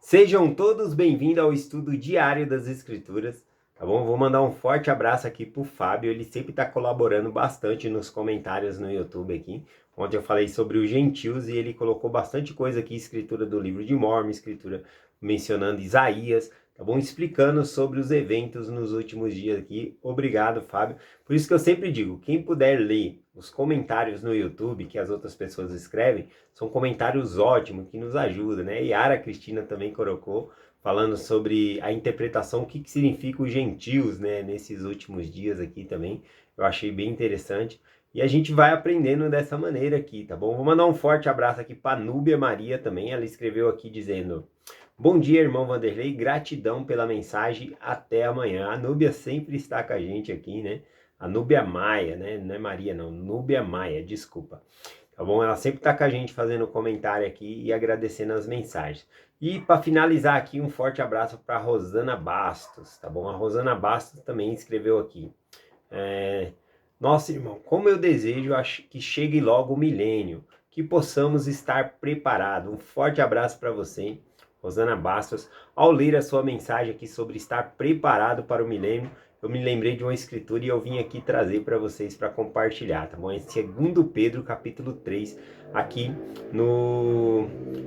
Sejam todos bem-vindos ao estudo diário das Escrituras, tá bom? Vou mandar um forte abraço aqui pro Fábio, ele sempre está colaborando bastante nos comentários no YouTube aqui. Ontem eu falei sobre os gentios e ele colocou bastante coisa aqui, escritura do livro de Mórmon, escritura mencionando Isaías, tá bom? Explicando sobre os eventos nos últimos dias aqui. Obrigado, Fábio. Por isso que eu sempre digo, quem puder ler os comentários no YouTube que as outras pessoas escrevem, são comentários ótimos que nos ajudam, né? Yara Cristina também colocou, falando sobre a interpretação, o que significa os gentios, né? Nesses últimos dias aqui também, eu achei bem interessante. E a gente vai aprendendo dessa maneira aqui, tá bom? Vou mandar um forte abraço aqui para Núbia Maria também, ela escreveu aqui dizendo: bom dia, irmão Vanderlei, gratidão pela mensagem, até amanhã. A Núbia sempre está com a gente aqui, né? A Núbia Maia, né? Não é Maria não, Núbia Maia, desculpa. Tá bom? Ela sempre tá com a gente fazendo comentário aqui e agradecendo as mensagens. E para finalizar aqui, um forte abraço para Rosana Bastos, tá bom? A Rosana Bastos também escreveu aqui. Nossa, irmão, como eu desejo que chegue logo o milênio, que possamos estar preparados. Um forte abraço para você, Rosana Bastos. Ao ler a sua mensagem aqui sobre estar preparado para o milênio, eu me lembrei de uma escritura e eu vim aqui trazer para vocês para compartilhar, tá bom? Em 2 Pedro, capítulo 3, aqui no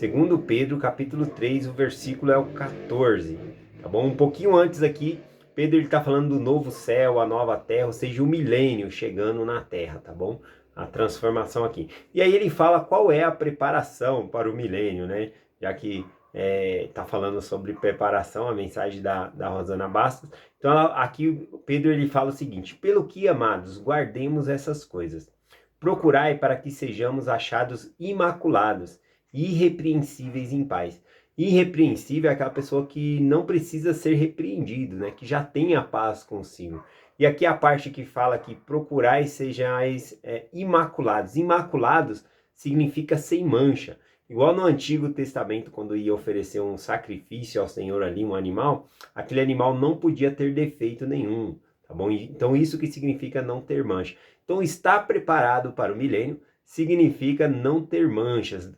2 Pedro, capítulo 3, o versículo é o 14, tá bom? Um pouquinho antes aqui, Pedro está falando do novo céu, a nova terra, ou seja, o milênio chegando na terra, tá bom? A transformação aqui. E aí ele fala qual é a preparação para o milênio, né? Já que está falando sobre preparação, a mensagem da Rosana Bastos. Então aqui Pedro ele fala o seguinte: pelo que, amados, guardemos essas coisas. Procurai para que sejamos achados imaculados, irrepreensíveis em paz. Irrepreensível é aquela pessoa que não precisa ser repreendido, né? Que já tem a paz consigo. E aqui a parte que fala que procurai sejais imaculados. Imaculados significa sem mancha. Igual no Antigo Testamento, quando ia oferecer um sacrifício ao Senhor ali, um animal, aquele animal não podia ter defeito nenhum, tá bom? Então isso que significa não ter mancha. Então estar preparado para o milênio significa não ter manchas,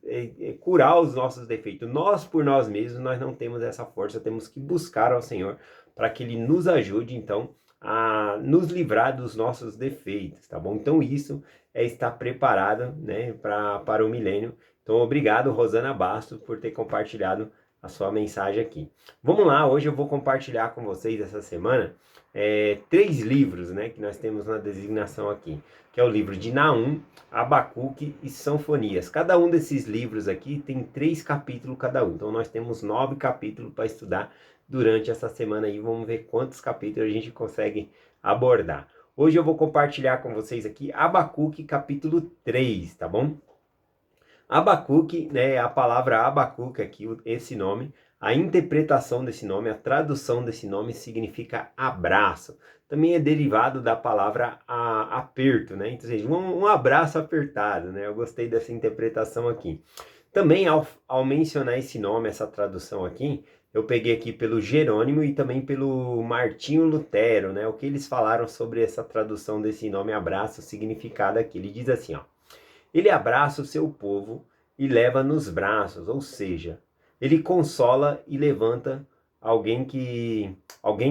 curar os nossos defeitos. Nós, por nós mesmos, nós não temos essa força, temos que buscar ao Senhor para que Ele nos ajude, então, a nos livrar dos nossos defeitos, tá bom? Então isso é estar preparado, né, para o milênio. Então, obrigado, Rosana Bastos, por ter compartilhado a sua mensagem aqui. Vamos lá, hoje eu vou compartilhar com vocês essa semana 3 livros, né, que nós temos na designação aqui, que é o livro de Naum, Abacuque e Sinfonias. Cada um desses livros aqui tem 3 capítulos cada um, então nós temos 9 capítulos para estudar durante essa semana aí. Vamos ver quantos capítulos a gente consegue abordar. Hoje eu vou compartilhar com vocês aqui Abacuque capítulo 3, tá bom? Abacuque, né, a palavra Abacuque aqui, esse nome, a interpretação desse nome, a tradução desse nome significa abraço. Também é derivado da palavra aperto, né? Então, seja, um abraço apertado, né? Eu gostei dessa interpretação aqui. Também ao mencionar esse nome, essa tradução aqui, eu peguei aqui pelo Jerônimo e também pelo Martinho Lutero, né? O que eles falaram sobre essa tradução desse nome abraço, o significado aqui. Ele diz assim, ó: ele abraça o seu povo e leva nos braços, ou seja, ele consola e levanta alguém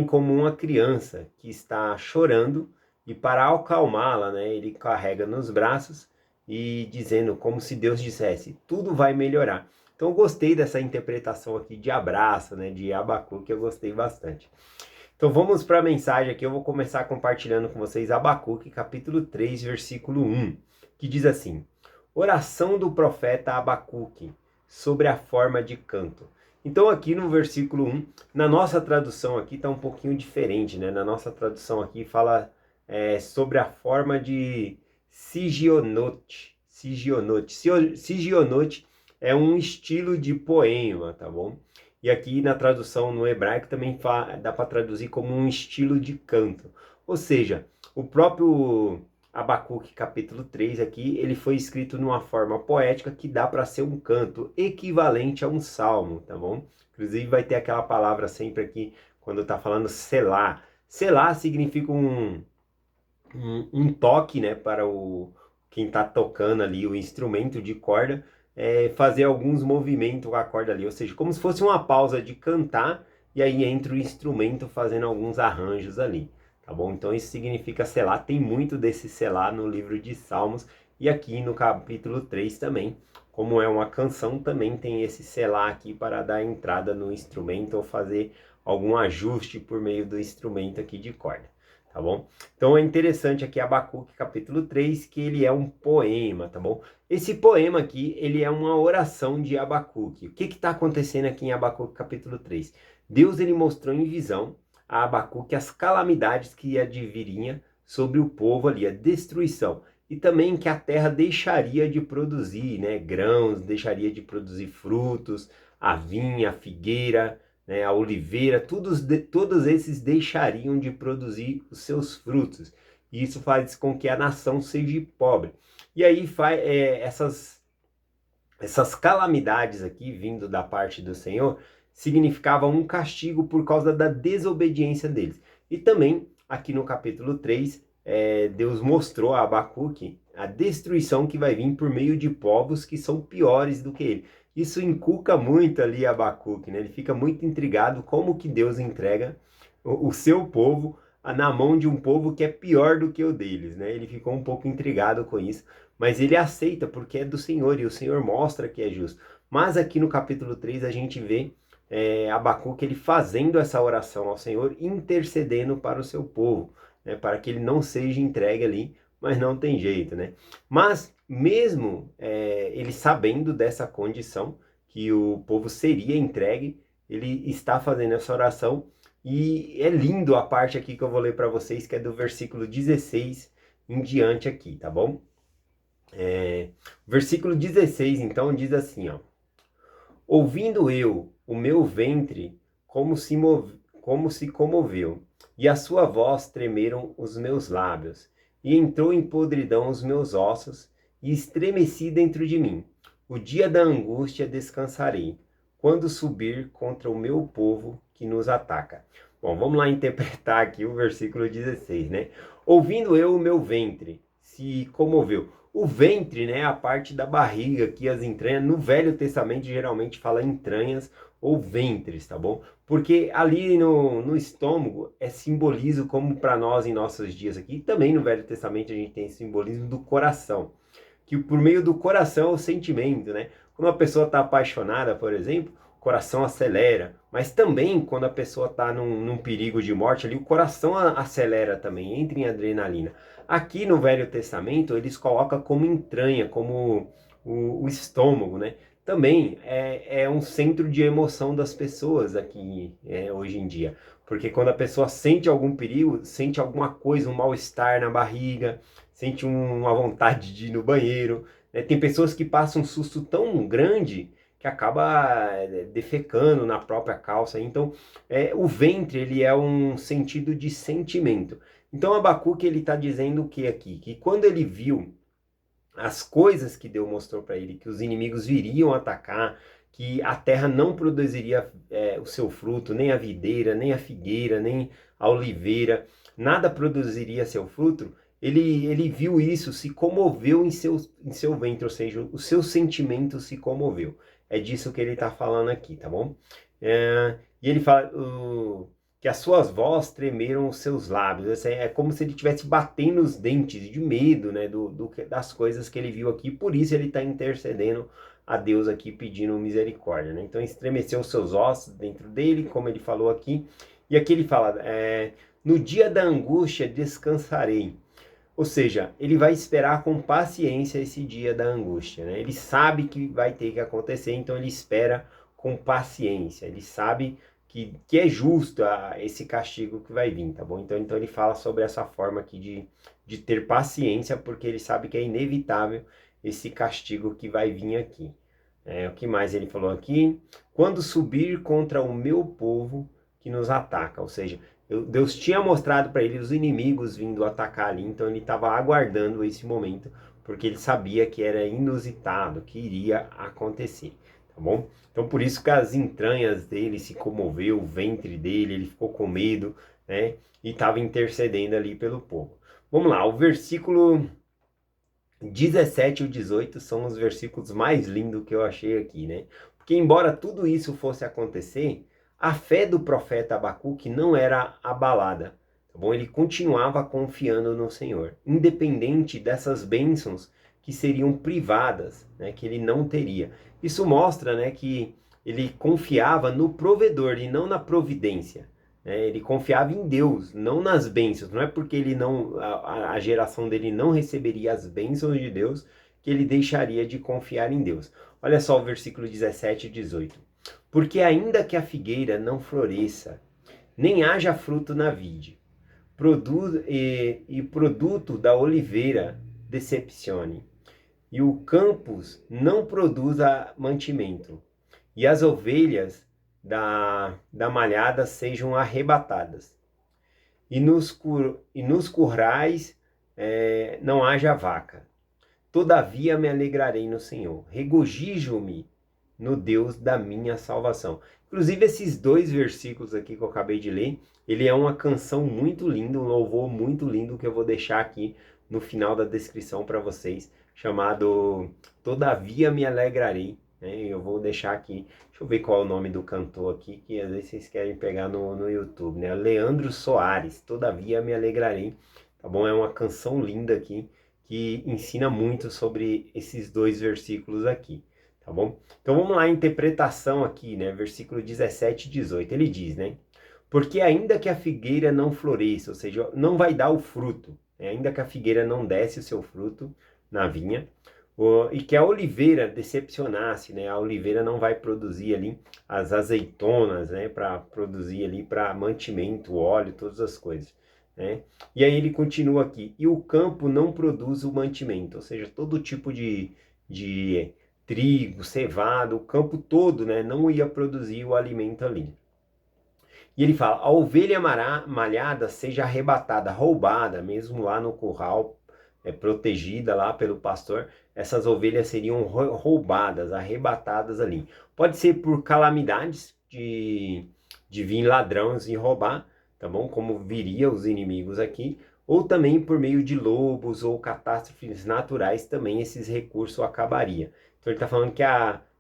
como uma criança que está chorando, e para acalmá-la, né, ele carrega nos braços e dizendo como se Deus dissesse: tudo vai melhorar. Então eu gostei dessa interpretação aqui de abraço, né, de Abacuque, que eu gostei bastante. Então vamos para a mensagem aqui. Eu vou começar compartilhando com vocês Abacuque, capítulo 3, versículo 1, que diz assim: oração do profeta Abacuque sobre a forma de canto. Então aqui no versículo 1, na nossa tradução aqui está um pouquinho diferente, né? Na nossa tradução aqui fala sobre a forma de sigionote. Sigionote é um estilo de poema, tá bom? E aqui na tradução no hebraico também dá para traduzir como um estilo de canto. Ou seja, o próprio Abacuque capítulo 3 aqui, ele foi escrito numa forma poética que dá para ser um canto equivalente a um salmo, tá bom? Inclusive vai ter aquela palavra sempre aqui, quando está falando selá. Selá significa um toque, né, para quem está tocando ali o instrumento de corda, fazer alguns movimentos com a corda ali, ou seja, como se fosse uma pausa de cantar e aí entra o instrumento fazendo alguns arranjos ali, tá bom? Então isso significa selar, tem muito desse selar no livro de Salmos e aqui no capítulo 3 também, como é uma canção, também tem esse selar aqui para dar entrada no instrumento ou fazer algum ajuste por meio do instrumento aqui de corda, tá bom? Então é interessante aqui Abacuque capítulo 3, que ele é um poema, tá bom? Esse poema aqui, ele é uma oração de Abacuque. O que está acontecendo aqui em Abacuque capítulo 3? Deus ele mostrou em visão a Abacuque as calamidades que adviriam sobre o povo ali, a destruição. E também que a terra deixaria de produzir, né, grãos, deixaria de produzir frutos, a vinha, a figueira, né, a oliveira, todos esses deixariam de produzir os seus frutos. E isso faz com que a nação seja pobre. E aí essas calamidades aqui, vindo da parte do Senhor, significavam um castigo por causa da desobediência deles. E também, aqui no capítulo 3, Deus mostrou a Abacuque a destruição que vai vir por meio de povos que são piores do que ele. Isso inculca muito ali Abacuque, né? Ele fica muito intrigado como que Deus entrega o seu povo na mão de um povo que é pior do que o deles, né? Ele ficou um pouco intrigado com isso, mas ele aceita porque é do Senhor e o Senhor mostra que é justo. Mas aqui no capítulo 3 a gente vê Abacuque ele fazendo essa oração ao Senhor, intercedendo para o seu povo, né? Para que ele não seja entregue ali, mas não tem jeito, né? Mas mesmo ele sabendo dessa condição, que o povo seria entregue, ele está fazendo essa oração e é lindo a parte aqui que eu vou ler para vocês, que é do versículo 16 em diante aqui, tá bom? Versículo 16, então, diz assim, ó. Ouvindo eu o meu ventre como se comoveu, e a sua voz tremeram os meus lábios, e entrou em podridão os meus ossos, e estremeci dentro de mim. O dia da angústia descansarei, quando subir contra o meu povo que nos ataca. Bom, vamos lá interpretar aqui o versículo 16, né? Ouvindo eu o meu ventre se comoveu. O ventre, né, a parte da barriga, aqui as entranhas, no Velho Testamento geralmente fala entranhas ou ventres, tá bom? Porque ali no estômago simboliza como para nós em nossos dias aqui, e também no Velho Testamento a gente tem esse simbolismo do coração, que por meio do coração é o sentimento, né? Quando uma pessoa está apaixonada, por exemplo, o coração acelera, mas também quando a pessoa está num perigo de morte ali, o coração acelera também, entra em adrenalina. Aqui no Velho Testamento eles colocam como entranha, como o estômago, né? Também é um centro de emoção das pessoas aqui hoje em dia. Porque quando a pessoa sente algum perigo, sente alguma coisa, um mal-estar na barriga, sente uma vontade de ir no banheiro, né? Tem pessoas que passam um susto tão grande que acaba defecando na própria calça. Então, o ventre ele é um sentido de sentimento. Então, Abacuque ele está dizendo o que aqui? Que quando ele viu as coisas que Deus mostrou para ele, que os inimigos viriam atacar, que a terra não produziria o seu fruto, nem a videira, nem a figueira, nem a oliveira, nada produziria seu fruto, ele viu isso, se comoveu em seu ventre, ou seja, o seu sentimento se comoveu. É disso que ele está falando aqui, tá bom? E ele fala que as suas vozes tremeram os seus lábios. É como se ele estivesse batendo os dentes de medo, né, das coisas que ele viu aqui. Por isso ele está intercedendo a Deus aqui, pedindo misericórdia, né? Então estremeceu os seus ossos dentro dele, como ele falou aqui. E aqui ele fala, no dia da angústia descansarei. Ou seja, ele vai esperar com paciência esse dia da angústia, né? Ele sabe que vai ter que acontecer, então ele espera com paciência. Ele sabe que é justo esse castigo que vai vir, tá bom? Então ele fala sobre essa forma aqui de ter paciência, porque ele sabe que é inevitável esse castigo que vai vir aqui. O que mais ele falou aqui? Quando subir contra o meu povo que nos ataca, ou seja, Deus tinha mostrado para ele os inimigos vindo atacar ali, então ele estava aguardando esse momento, porque ele sabia que era inusitado, que iria acontecer, tá bom? Então por isso que as entranhas dele se comoveu, o ventre dele, ele ficou com medo, né? E estava intercedendo ali pelo povo. Vamos lá, o versículo 17 e o 18 são os versículos mais lindos que eu achei aqui, né? Porque embora tudo isso fosse acontecer, a fé do profeta Abacuque não era abalada, tá bom? Ele continuava confiando no Senhor, independente dessas bênçãos que seriam privadas, né? Que ele não teria. Isso mostra, né, que ele confiava no provedor e não na providência. Ele confiava em Deus, não nas bênçãos. Não é porque ele não, a geração dele não receberia as bênçãos de Deus que ele deixaria de confiar em Deus. Olha só o versículo 17 e 18. Porque ainda que a figueira não floresça, nem haja fruto na vide, e produto da oliveira decepcione, e o campos não produza mantimento, e as ovelhas da malhada sejam arrebatadas, e nos currais não haja vaca. Todavia me alegrarei no Senhor, regozijo-me no Deus da minha salvação. Inclusive esses dois versículos aqui que eu acabei de ler, ele é uma canção muito linda, um louvor muito lindo que eu vou deixar aqui no final da descrição para vocês, chamado Todavia me alegrarei. Eu vou deixar aqui, deixa eu ver qual é o nome do cantor aqui, que às vezes vocês querem pegar no YouTube, né? Leandro Soares, Todavia me alegrarei, tá bom? É uma canção linda aqui, que ensina muito sobre esses dois versículos aqui, tá bom? Então vamos lá, a interpretação aqui, né? Versículo 17 e 18, ele diz, né? Porque ainda que a figueira não floresça, ou seja, não vai dar o fruto, né? Ainda que a figueira não desse o seu fruto na vinha, e que a oliveira decepcionasse, né? A oliveira não vai produzir ali as azeitonas, né? Para produzir ali para mantimento, óleo, todas as coisas, né? E aí ele continua aqui, e o campo não produz o mantimento, ou seja, todo tipo de trigo, cevada, o campo todo, né? Não ia produzir o alimento ali. E ele fala, a ovelha malhada seja arrebatada, roubada, mesmo lá no curral, protegida lá pelo pastor, essas ovelhas seriam roubadas, arrebatadas ali. Pode ser por calamidades de vir ladrões e roubar, tá bom? Como viria os inimigos aqui, ou também por meio de lobos ou catástrofes naturais, também esses recursos acabaria. Então ele está falando que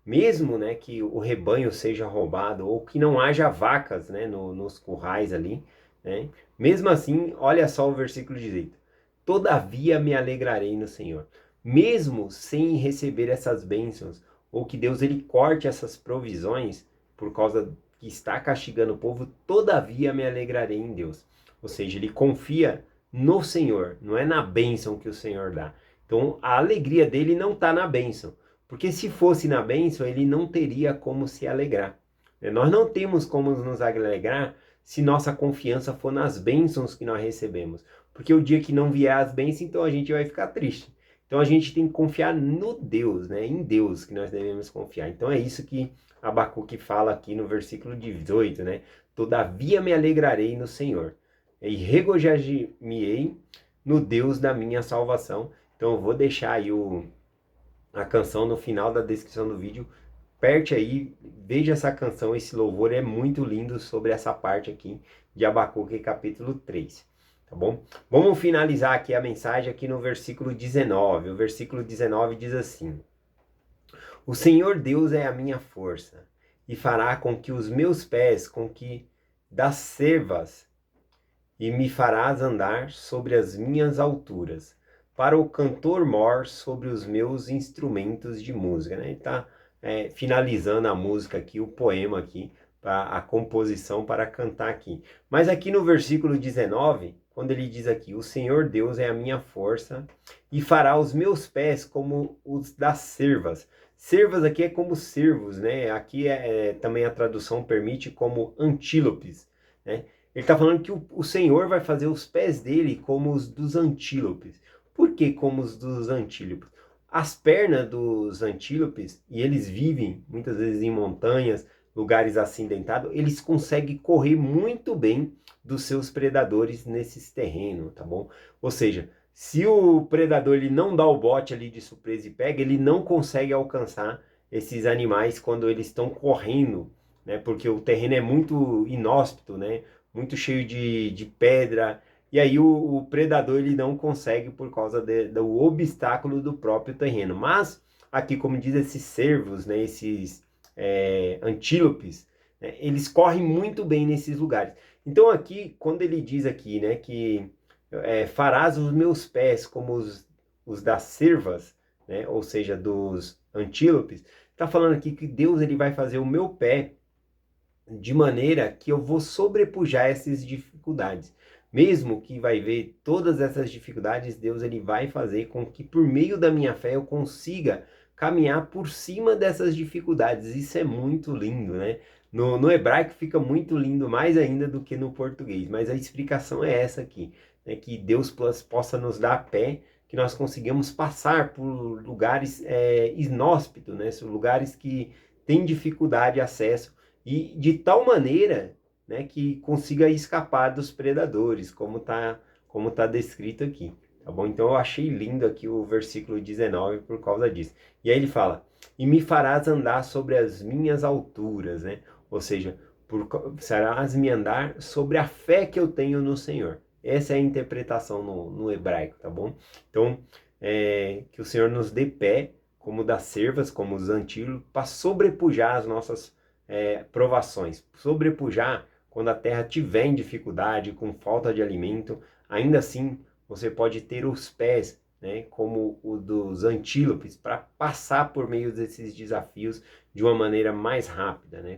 mesmo, né, que o rebanho seja roubado ou que não haja vacas, né, nos currais ali, né, mesmo assim, olha só o versículo 18. Todavia me alegrarei no Senhor. Mesmo sem receber essas bênçãos, ou que Deus ele corte essas provisões por causa que está castigando o povo, todavia me alegrarei em Deus. Ou seja, ele confia no Senhor, não é na bênção que o Senhor dá. Então a alegria dele não está na bênção, porque se fosse na bênção, ele não teria como se alegrar. Nós não temos como nos alegrar se nossa confiança for nas bênçãos que nós recebemos. Porque o dia que não vier as bênçãos, então a gente vai ficar triste. Então a gente tem que confiar no Deus, né? Em Deus que nós devemos confiar. Então é isso que Abacuque fala aqui no versículo 18, né? Todavia me alegrarei no Senhor e regozijar-me-ei no Deus da minha salvação. Então eu vou deixar aí a canção no final da descrição do vídeo. Aperte aí, veja essa canção, esse louvor é muito lindo sobre essa parte aqui de Abacuque capítulo 3. Tá bom? Vamos finalizar aqui a mensagem aqui no versículo 19. O versículo 19 diz assim: O Senhor Deus é a minha força, e fará com que os meus pés, com que das cervas, e me farás andar sobre as minhas alturas, para o cantor mor sobre os meus instrumentos de música. Né? Ele está finalizando a música aqui, o poema aqui, a composição para cantar aqui. Mas aqui no versículo 19, quando ele diz aqui, o Senhor Deus é a minha força e fará os meus pés como os das cervas. Cervas aqui é como cervos, né? Aqui também a tradução permite como antílopes, né? Ele está falando que o Senhor vai fazer os pés dele como os dos antílopes. Por que como os dos antílopes? As pernas dos antílopes, e eles vivem muitas vezes em montanhas, lugares acidentados, eles conseguem correr muito bem dos seus predadores nesses terrenos, tá bom? Ou seja, se o predador ele não dá o bote ali de surpresa e pega, ele não consegue alcançar esses animais quando eles estão correndo, né? Porque o terreno é muito inóspito, né? Muito cheio de pedra, e aí o predador ele não consegue por causa do obstáculo do próprio terreno. Mas aqui, como diz esses cervos, né, esses antílopes, né, eles correm muito bem nesses lugares. Então aqui, quando ele diz aqui, né, que farás os meus pés como os das cervas, né, ou seja, dos antílopes, está falando aqui que Deus ele vai fazer o meu pé de maneira que eu vou sobrepujar essas dificuldades. Mesmo que vai ver todas essas dificuldades, Deus ele vai fazer com que por meio da minha fé eu consiga caminhar por cima dessas dificuldades. Isso é muito lindo, né? No hebraico fica muito lindo, mais ainda do que no português, mas a explicação é essa aqui, né? Que Deus possa nos dar pé, que nós consigamos passar por lugares inóspitos, né? Lugares que têm dificuldade de acesso, e de tal maneira, né, que consiga escapar dos predadores, como tá descrito aqui, tá bom? Então eu achei lindo aqui o versículo 19 por causa disso. E aí ele fala, e me farás andar sobre as minhas alturas, né? Ou seja, farás me andar sobre a fé que eu tenho no Senhor. Essa é a interpretação no hebraico, tá bom? Então, que o Senhor nos dê pé, como das cervas, como os antílopes, para sobrepujar as nossas provações, sobrepujar quando a terra tiver em dificuldade, com falta de alimento, ainda assim você pode ter os pés, né, como o dos antílopes, para passar por meio desses desafios de uma maneira mais rápida, né,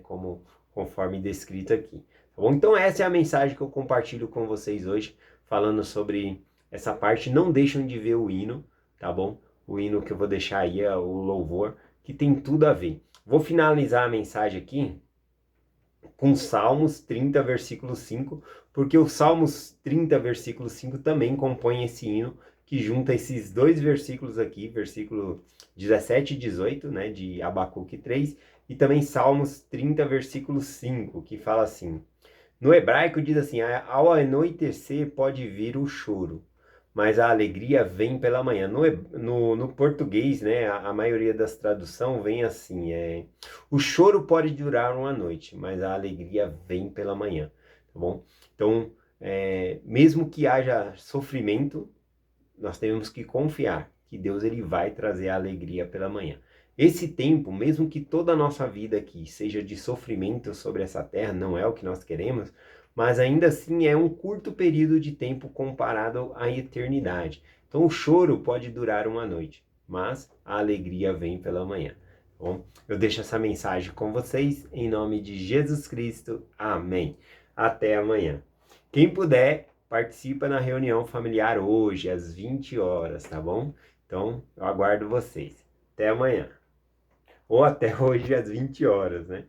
conforme descrito aqui. Tá bom? Então essa é a mensagem que eu compartilho com vocês hoje, falando sobre essa parte. Não deixem de ver o hino, tá bom? O hino que eu vou deixar aí é o louvor, que tem tudo a ver. Vou finalizar a mensagem aqui com Salmos 30, versículo 5, porque o Salmos 30, versículo 5 também compõe esse hino que junta esses dois versículos aqui, versículo 17 e 18, né, de Abacuque 3, e também Salmos 30, versículo 5, que fala assim: no hebraico diz assim, ao anoitecer pode vir o choro, mas a alegria vem pela manhã. No português, né, a maioria das traduções vem assim, o choro pode durar uma noite, mas a alegria vem pela manhã, tá bom? Então, mesmo que haja sofrimento, nós temos que confiar que Deus ele vai trazer a alegria pela manhã. Esse tempo, mesmo que toda a nossa vida aqui seja de sofrimento sobre essa terra, não é o que nós queremos, mas ainda assim é um curto período de tempo comparado à eternidade. Então o choro pode durar uma noite, mas a alegria vem pela manhã. Bom, eu deixo essa mensagem com vocês em nome de Jesus Cristo. Amém. Até amanhã. Quem puder, participa na reunião familiar hoje, às 20 horas, tá bom? Então, eu aguardo vocês. Até amanhã. Ou até hoje, às 20 horas, né?